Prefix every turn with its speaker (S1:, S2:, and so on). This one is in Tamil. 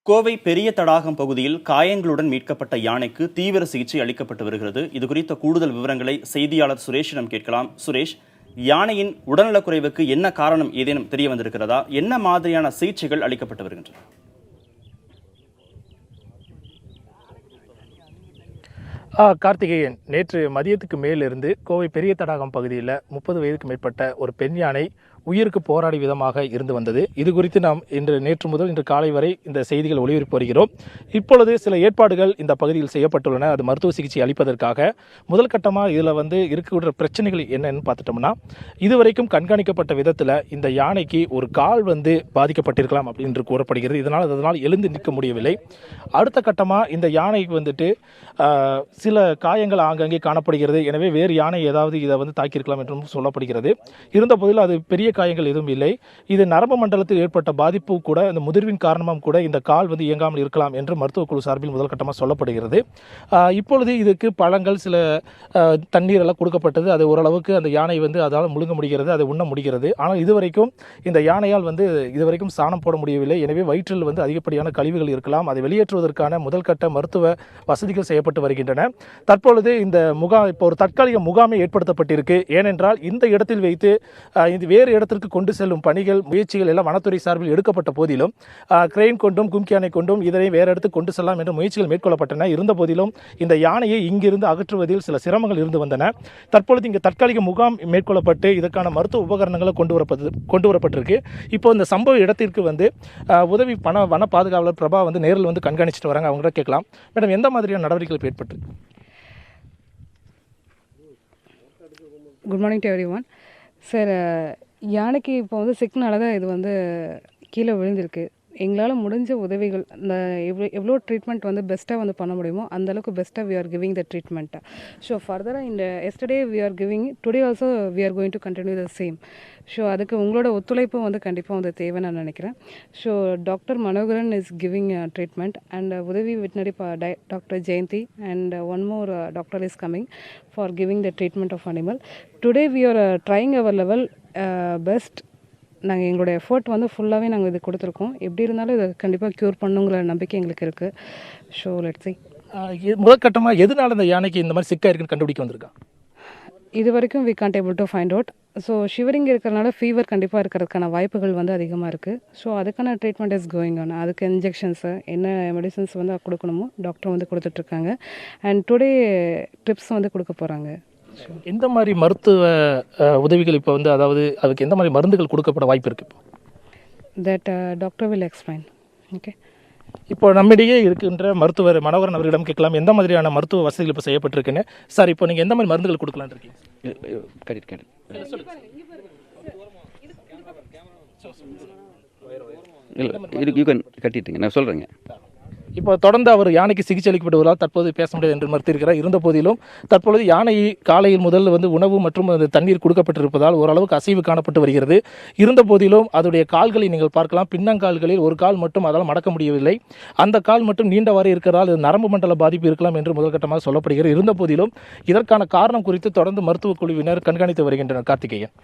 S1: கோவை பெரிய தடாகம் பகுதியில் காயங்களுடன் மீட்கப்பட்ட யானைக்கு தீவிர சிகிச்சை அளிக்கப்பட்டு வருகிறது. இதுகுறித்த கூடுதல் விவரங்களை செய்தியாளர் சுரேஷிடம் கேட்கலாம். சுரேஷ், யானையின் உடல்நலக்குறைவுக்கு என்ன காரணம் ஏதேனும் தெரிய வந்திருக்கிறதா? என்ன மாதிரியான சிகிச்சைகள் அளிக்கப்பட்டு வருகின்றன?
S2: கார்த்திகேயன், நேற்று மதியத்துக்கு மேலிருந்து கோவை பெரிய தடாகம் பகுதியில் 30 வயதுக்கு மேற்பட்ட ஒரு பெண் யானை உயிருக்கு போராடி விதமாக இருந்து வந்தது. இது குறித்து நாம் நேற்று முதல் இன்று காலை வரை இந்த செய்திகள் ஒளிபரப்பி வருகிறோம். இப்பொழுது சில ஏற்பாடுகள் இந்த பகுதியில் செய்யப்பட்டுள்ளன. அது மருத்துவ சிகிச்சை அளிப்பதற்காக. முதல் கட்டமாக இதில் இருக்கக்கூடிய பிரச்சனைகள் என்னன்னு பார்த்துட்டோம்னா, இதுவரைக்கும் கண்காணிக்கப்பட்ட விதத்தில் இந்த யானைக்கு ஒரு கால் பாதிக்கப்பட்டிருக்கலாம் அப்படின்னு கூறப்படுகிறது. அதனால் எழுந்து நிற்க முடியவில்லை. அடுத்த கட்டமாக இந்த யானைக்கு சில காயங்கள் ஆங்காங்கே காணப்படுகிறது. எனவே வேறு யானை ஏதாவது இதை தாக்கியிருக்கலாம் என்றும் சொல்லப்படுகிறது. இருந்த போதில் அது பெரிய காயங்கள் எதுவும் இல்லை. இது நரம்பு மண்டலத்தில் ஏற்பட்ட பாதிப்பு கூட, இந்த முதிர்வின் காரணமாக கூட இந்த கால் இயங்காமல் இருக்கலாம் என்று மருத்துவ குழு சார்பில் முதல் கட்டமாக சொல்லப்படுகிறது. இப்பொழுது இதுக்கு பழங்கள், சில தண்ணீர் எல்லாம் கொடுக்கப்பட்டது. அது ஓரளவுக்கு அந்த யானை அதால் முழுங்க முடிகிறது, அதை உண்ண முடிகிறது. ஆனால் இதுவரைக்கும் இந்த யானையால் இதுவரைக்கும் சாணம் போட முடியவில்லை. எனவே வயிற்றில் அதிகப்படியான கழிவுகள் இருக்கலாம். அதை வெளியேற்றுவதற்கான முதல் கட்ட மருத்துவ வசதிகள் செய்யப்பட்டு வருகின்றன. தற்பொழுது இந்த இப்போ ஒரு தற்காலிக முகாமை ஏற்படுத்தப்பட்டிருக்கு. ஏனென்றால் இந்த இடத்தில் வைத்து இது வேறு இடத்திற்கு கொண்டு செல்லும் பணிகள், முயற்சிகள் எல்லாம் வனத்துறை சார்பில் எடுக்கப்பட்ட போதிலும், கிரெயின் கொண்டும் கும்கியானை கொண்டும் இதனை வேறு இடத்துக்கு கொண்டு செல்லலாம் என்ற முயற்சிகள் மேற்கொள்ளப்பட்டன. இருந்த போதிலும் இந்த யானையை இங்கிருந்து அகற்றுவதில் சில சிரமங்கள் இருந்து வந்தன. தற்பொழுது இங்கே தற்காலிக முகாம் மேற்கொள்ளப்பட்டு இதற்கான மருத்துவ உபகரணங்களை கொண்டு வரப்பட்டிருக்கு. இப்போ இந்த சம்பவ இடத்திற்கு உதவி வன பாதுகாவலர் பிரபா நேரில் கண்காணிச்சுட்டு வராங்க. அவங்கள்ட்ட கேட்கலாம். மேடம், எந்த மாதிரியான நடவடிக்கைகள் ஏற்பட்டு?
S3: Good morning to every one. Sir, யானைக்கு இப்போ சிக்னால தான் இது கீழே விழுந்திருக்கு. எங்களால் முடிஞ்ச உதவிகள், இந்த எவ்வளோ ட்ரீட்மெண்ட் பெஸ்ட்டாக பண்ண முடியுமோ அந்தளவுக்கு பெஸ்ட்டாக we are giving the treatment. So ஃபர்தராக இந்த yesterday we are giving, today also we are going to continue the same. So அதுக்கு உங்களோட ஒத்துழைப்பு கண்டிப்பாக தேவை நான் நினைக்கிறேன். So doctor Manoharan is giving treatment and உதவி veterinary doctor Jayanthi and one more doctor is coming for giving the treatment of animal. Today we are trying our level best. நாங்கள் எங்களுடைய எஃபர்ட் ஃபுல்லாகவே நாங்கள் இது கொடுத்துருக்கோம். எப்படி இருந்தாலும் இதை கண்டிப்பாக க்யூர் பண்ணுங்கிற நம்பிக்கை எங்களுக்கு இருக்குது. So let's see.
S2: முதற்கட்டமாக எதனால இந்த யானைக்கு இந்த மாதிரி சிக்கா இருக்குன்னு கண்டுபிடிக்க வந்திருக்கா?
S3: இது வரைக்கும் we can't able to find out. So shivering இருக்கிறனால ஃபீவர் கண்டிப்பாக இருக்கிறதுக்கான வாய்ப்புகள் அதிகமாக இருக்குது. ஸோ அதுக்கான ட்ரீட்மெண்ட் இஸ் கோயிங் ஆன். அதுக்கு இன்ஜெக்ஷன்ஸு, என்ன மெடிசன்ஸ் கொடுக்கணுமோ டாக்டர் கொடுத்துட்ருக்காங்க. அண்ட் டுடே ட்ரிப்ஸ் கொடுக்க போகிறாங்க.
S2: எந்த மாதிரி மருத்துவ உதவிகள் இப்போ அதாவது அதுக்கு எந்த மாதிரி மருந்துகள் கொடுக்கப்பட வாய்ப்பு இருக்குது?
S3: That doctor will explain. Okay.
S2: இப்போ நம்மிடையே இருக்கின்ற மருத்துவர் மனோகரன் அவர்களிடம் கேட்கலாம், எந்த மாதிரியான மருத்துவ வசதிகள் இப்போ செய்யப்பட்டிருக்குன்னு. சார், இப்போ நீங்கள் எந்த மாதிரி மருந்துகள் கொடுக்கலான்னு இருக்கீங்க?
S4: கட்டிட்டுங்க, நான் சொல்கிறேங்க.
S2: இப்போ தொடர்ந்து அவர் யானைக்கு சிகிச்சை அளிக்கப்படுவதால் தற்போது பேச முடியாது என்று மறுத்திருக்கிறார். இருந்த போதிலும் தற்பொழுது யானை காலையில் முதல் உணவு மற்றும் தண்ணீர் கொடுக்கப்பட்டிருப்பதால் ஓரளவுக்கு அசைவு காணப்பட்டு வருகிறது. இருந்த போதிலும் அதனுடைய கால்களை நீங்கள் பார்க்கலாம். பின்னங்கால்களில் ஒரு கால் மட்டும் அதால் மடக்க முடியவில்லை. அந்த கால் மட்டும் நீண்டவாறு இருக்கிறதால் நரம்பு மண்டல பாதிப்பு இருக்கலாம் என்று முதல்கட்டமாக சொல்லப்படுகிறது. இருந்த போதிலும் இதற்கான காரணம் குறித்து தொடர்ந்து மருத்துவக் குழுவினர் கண்காணித்து வருகின்றனர். கார்த்திகேயன்.